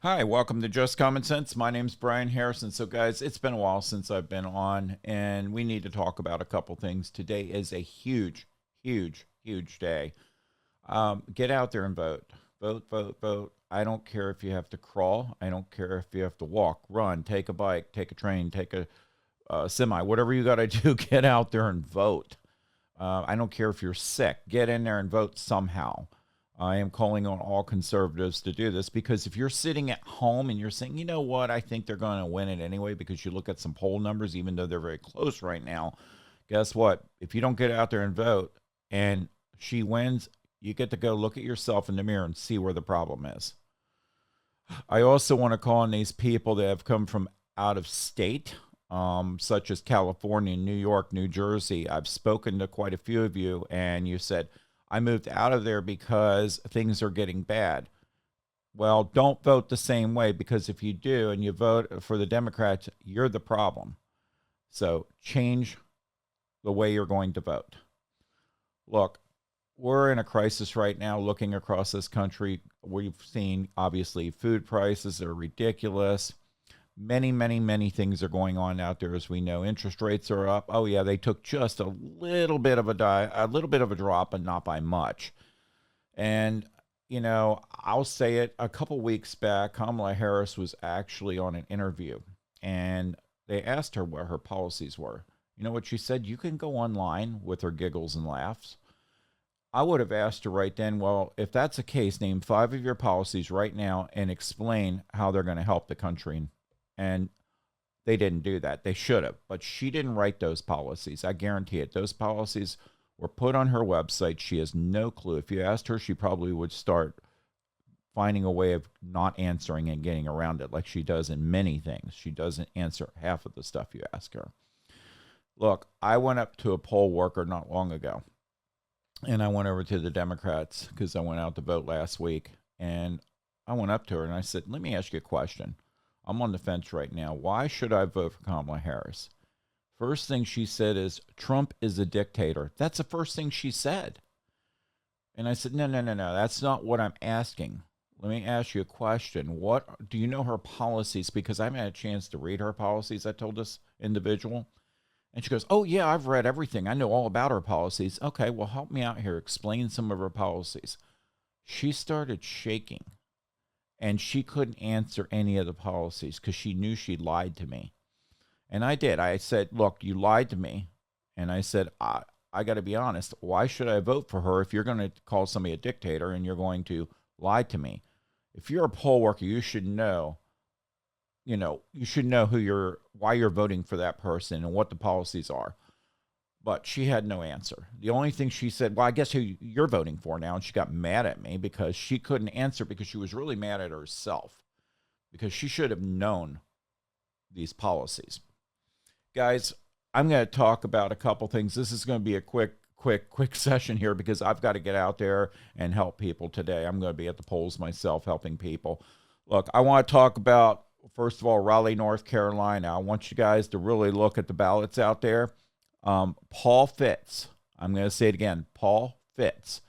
Hi, welcome to Just Common Sense. My name's Brian Harrison. So, guys, it's been a while since I've been on, and we need to talk about a couple things. Today is a huge, huge, huge day. Get out there and vote. Vote, vote, vote. I don't care if you have to crawl. I don't care if you have to walk, run, take a bike, take a train, take a semi, whatever you got to do, get out there and vote. I don't care if you're sick. Get in there and vote somehow. I am calling on all conservatives to do this because if you're sitting at home and you're saying, you know what, I think they're going to win it anyway because you look at some poll numbers, even though they're very close right now, guess what? If you don't get out there and vote and she wins, you get to go look at yourself in the mirror and see where the problem is. I also want to call on these people that have come from out of state, such as California, New York, New Jersey. I've spoken to quite a few of you, and you said, I moved out of there because things are getting bad. Well, don't vote the same way because if you do and you vote for the Democrats, you're the problem. So change the way you're going to vote. Look, we're in a crisis right now looking across this country. We've seen, obviously, food prices are ridiculous. Many, many, many things are going on out there, as we know. Interest rates are up. Oh yeah, they took just a little bit of a little bit of a drop, but not by much. And I'll say it. A couple weeks back, Kamala Harris was actually on an interview, and they asked her what her policies were. You know what she said? You can go online with her giggles and laughs. I would have asked her right then, well, if that's the case, name 5 of your policies right now and explain how they're going to help the country. And they didn't do that. They should have. But she didn't write those policies. I guarantee it. Those policies were put on her website. She has no clue. If you asked her, she probably would start finding a way of not answering and getting around it like she does in many things. She doesn't answer half of the stuff you ask her. Look, I went up to a poll worker not long ago, and I went over to the Democrats because I went out to vote last week. And I went up to her and I said, let me ask you a question. I'm on the fence right now. Why should I vote for Kamala Harris? First thing she said is, Trump is a dictator. That's the first thing she said. And I said, no, no, no, no. That's not what I'm asking. Let me ask you a question. What do you know her policies? Because I haven't had a chance to read her policies, I told this individual. And she goes, oh, yeah, I've read everything. I know all about her policies. Okay, well, help me out here. Explain some of her policies. She started shaking, and she couldn't answer any of the policies because she knew she lied to me. And I did. I said, look, you lied to me. And I said, I got to be honest. Why should I vote for her if you're going to call somebody a dictator and you're going to lie to me? If you're a poll worker, you should know why you're voting for that person and what the policies are. But she had no answer. The only thing she said, well, I guess who you're voting for now. And she got mad at me because she couldn't answer because she was really mad at herself because she should have known these policies. Guys, I'm going to talk about a couple things. This is going to be a quick session here because I've got to get out there and help people today. I'm going to be at the polls myself helping people. Look, I want to talk about, first of all, Raleigh, North Carolina. I want you guys to really look at the ballots out there. Paul Fitts, I'm going to say it again, Paul Fitts.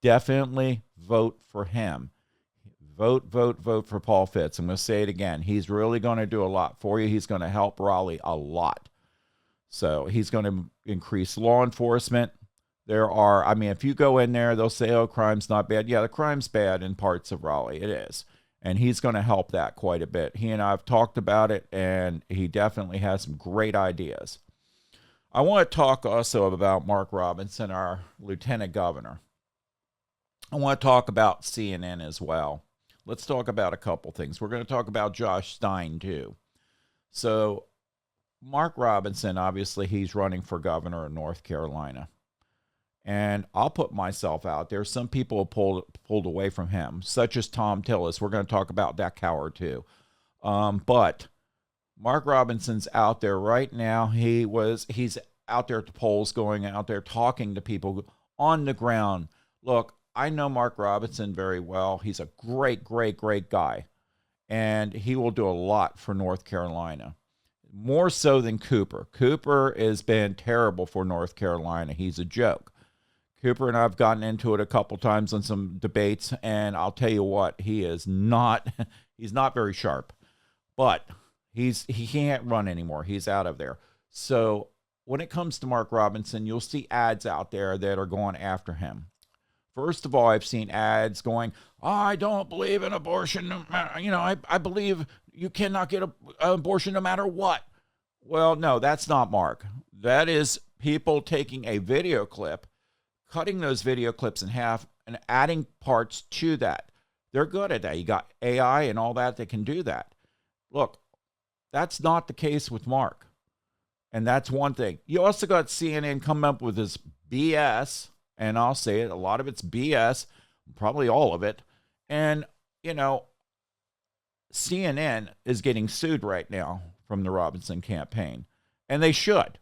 Definitely vote for him. Vote for Paul Fitts. I'm going to say it again. He's really going to do a lot for you. He's going to help Raleigh a lot. So he's going to increase law enforcement. If you go in there, they'll say, oh, crime's not bad. Yeah, the crime's bad in parts of Raleigh. It is. And he's going to help that quite a bit. He and I have talked about it, and he definitely has some great ideas. I want to talk also about Mark Robinson, our lieutenant governor. I want to talk about CNN as well. Let's talk about a couple things. We're going to talk about Josh Stein, too. So, Mark Robinson, obviously, he's running for governor of North Carolina. And I'll put myself out there. Some people have pulled away from him, such as Tom Tillis. We're going to talk about that coward, too. But Mark Robinson's out there right now. He's out there at the polls, going out there talking to people on the ground. Look, I know Mark Robinson very well. He's a great, great, great guy. And he will do a lot for North Carolina. More so than Cooper. Cooper has been terrible for North Carolina. He's a joke. Cooper and I have gotten into it a couple times on some debates, and I'll tell you what, he is not He's not very sharp, but he can't run anymore. He's out of there. So when it comes to Mark Robinson, you'll see ads out there that are going after him. First of all, I've seen ads going, oh, I don't believe in abortion. I believe you cannot get an abortion no matter what. Well, no, that's not Mark. That is people taking a video clip, cutting those video clips in half, and adding parts to that. They're good at that. You got AI and all that can do that. Look, that's not the case with Mark. And that's one thing. You also got CNN coming up with this BS, and I'll say it, a lot of it's BS, probably all of it. And, CNN is getting sued right now from the Robinson campaign. And they should.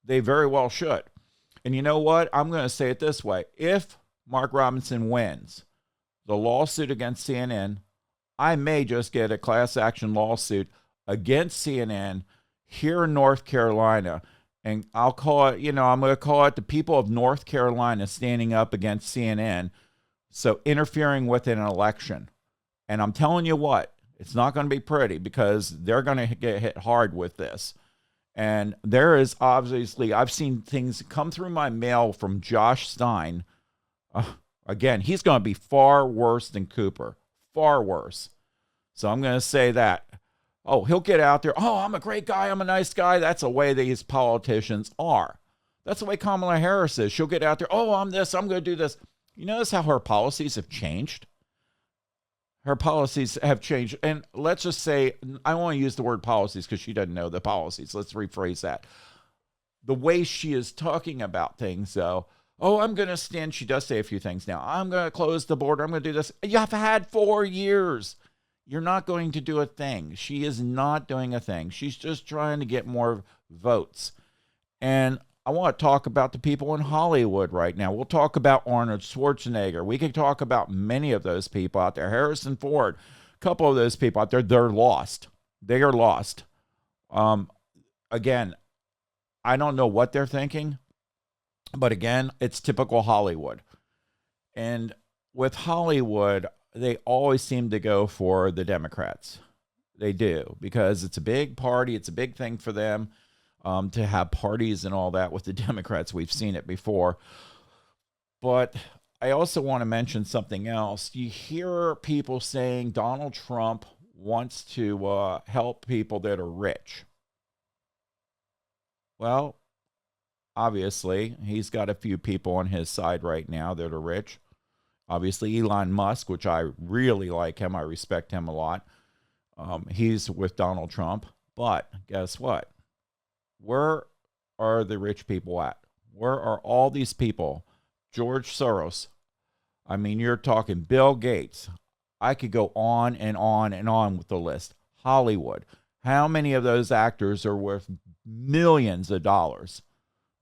They very well should. And you know what? I'm going to say it this way. If Mark Robinson wins the lawsuit against CNN, I may just get a class action lawsuit against CNN here in North Carolina. And I'll call it, I'm going to call it the people of North Carolina standing up against CNN. So interfering with an election. And I'm telling you what, it's not going to be pretty because they're going to get hit hard with this. And there is obviously, I've seen things come through my mail from Josh Stein. Again, he's going to be far worse than Cooper. Far worse. So I'm going to say that. Oh, he'll get out there. Oh, I'm a great guy. I'm a nice guy. That's the way these politicians are. That's the way Kamala Harris is. She'll get out there. Oh, I'm this. I'm going to do this. You notice how her policies have changed? Her policies have changed. And let's just say, I want to use the word policies because she doesn't know the policies. Let's rephrase that. The way she is talking about things, though, oh, I'm going to stand. She does say a few things now. I'm going to close the border. I'm going to do this. You have had 4 years. You're not going to do a thing. She is not doing a thing. She's just trying to get more votes. And I want to talk about the people in Hollywood right now. We'll talk about Arnold Schwarzenegger. We can talk about many of those people out there. Harrison Ford, a couple of those people out there, they're lost. They are lost. Again, I don't know what they're thinking. But again, it's typical Hollywood. And with Hollywood, they always seem to go for the Democrats. They do, because it's a big party. It's a big thing for them to have parties and all that with the Democrats. We've seen it before. But I also want to mention something else. You hear people saying Donald Trump wants to help people that are rich. Well, obviously, he's got a few people on his side right now that are rich. Obviously, Elon Musk, which I really like him. I respect him a lot. He's with Donald Trump. But guess what? Where are the rich people at? Where are all these people? George Soros. I mean, you're talking Bill Gates. I could go on and on and on with the list. Hollywood. How many of those actors are worth millions of dollars?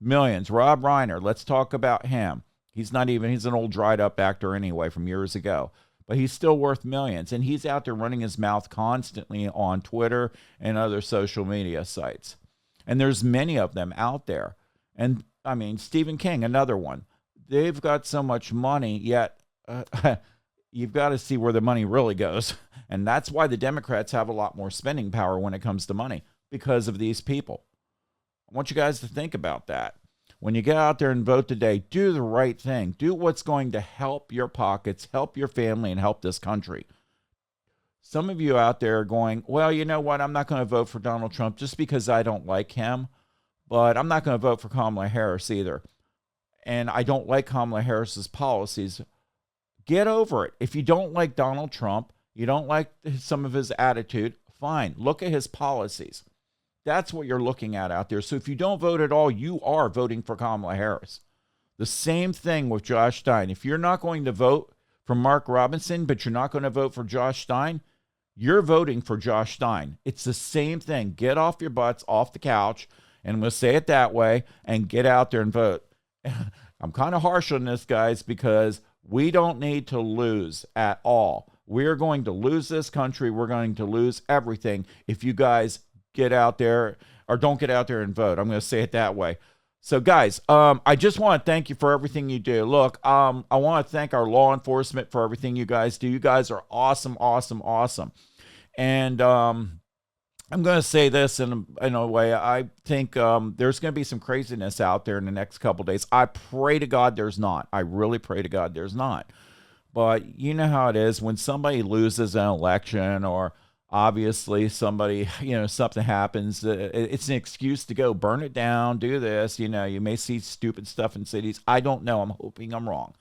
Millions. Rob Reiner, let's talk about him. He's an old dried up actor anyway from years ago, but he's still worth millions. And he's out there running his mouth constantly on Twitter and other social media sites. And there's many of them out there. And I mean, Stephen King, another one. They've got so much money, yet you've got to see where the money really goes. And that's why the Democrats have a lot more spending power when it comes to money, because of these people. I want you guys to think about that. When you get out there and vote today, do the right thing. Do what's going to help your pockets, help your family, and help this country. Some of you out there are going, well, you know what? I'm not going to vote for Donald Trump just because I don't like him, but I'm not going to vote for Kamala Harris either. And I don't like Kamala Harris's policies. Get over it. If you don't like Donald Trump, you don't like some of his attitude, fine. Look at his policies. That's what you're looking at out there. So if you don't vote at all, you are voting for Kamala Harris. The same thing with Josh Stein. If you're not going to vote for Mark Robinson, but you're not going to vote for Josh Stein, you're voting for Josh Stein. It's the same thing. Get off your butts, off the couch, and we'll say it that way, and get out there and vote. I'm kind of harsh on this, guys, because we don't need to lose at all. We're going to lose this country. We're going to lose everything if you guys get out there or don't get out there and vote. I'm going to say it that way. So guys, I just want to thank you for everything you do. Look, I want to thank our law enforcement for everything you guys do. You guys are awesome, awesome, awesome. And I'm going to say this in a way. I think there's going to be some craziness out there in the next couple of days. I pray to God there's not. I really pray to God there's not. But you know how it is when somebody loses an election, or obviously somebody, something happens. It's an excuse to go burn it down, do this. You may see stupid stuff in cities. I don't know. I'm hoping I'm wrong.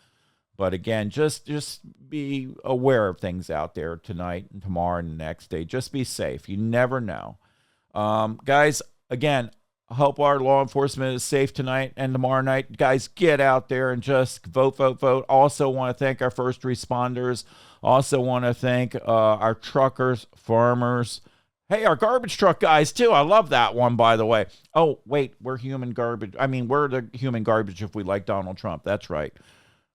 But again, just be aware of things out there tonight and tomorrow and the next day. Just be safe. You never know. Guys, again, I hope our law enforcement is safe tonight and tomorrow night. Guys, get out there and just vote, vote, vote. Also want to thank our first responders. Also want to thank our truckers, farmers. Hey, our garbage truck guys, too. I love that one, by the way. Oh, wait, we're human garbage. I mean, we're the human garbage if we like Donald Trump. That's right.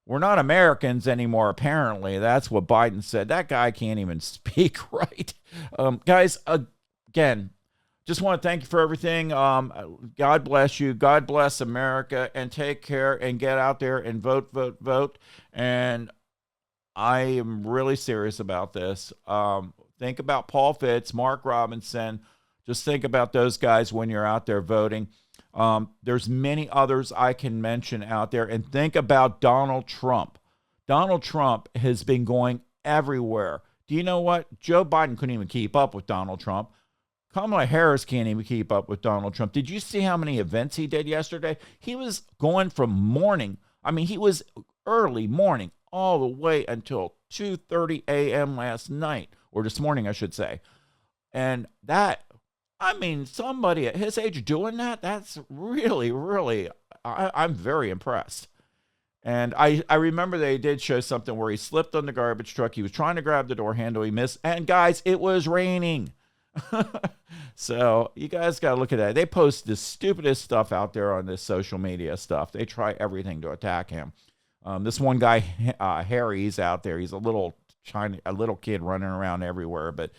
We're not Americans anymore, apparently. That's what Biden said. That guy can't even speak right. Guys, again, just want to thank you for everything. God bless you. God bless America. And take care and get out there and vote, vote, vote. And I am really serious about this. Think about Paul Fitts, Mark Robinson. Just think about those guys when you're out there voting. There's many others I can mention out there. And think about Donald Trump. Donald Trump has been going everywhere. Do you know what? Joe Biden couldn't even keep up with Donald Trump. Kamala Harris can't even keep up with Donald Trump. Did you see how many events he did yesterday? He was going from morning. I mean, he was early morning all the way until 2:30 a.m. last night, or this morning, I should say. And that, I mean, somebody at his age doing that, that's really, really, I'm very impressed. And I remember they did show something where he slipped on the garbage truck. He was trying to grab the door handle. He missed. And guys, it was raining. So you guys got to look at that. They post the stupidest stuff out there on this social media stuff. They try everything to attack him. This one guy, Harry, he's out there. He's a little kid running around everywhere, but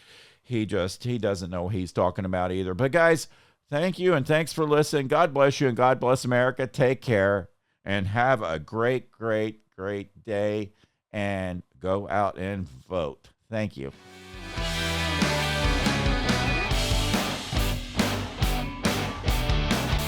he doesn't know what he's talking about either. But guys, thank you, and thanks for listening. God bless you, and God bless America. Take care, and have a great, great, great day, and go out and vote. Thank you.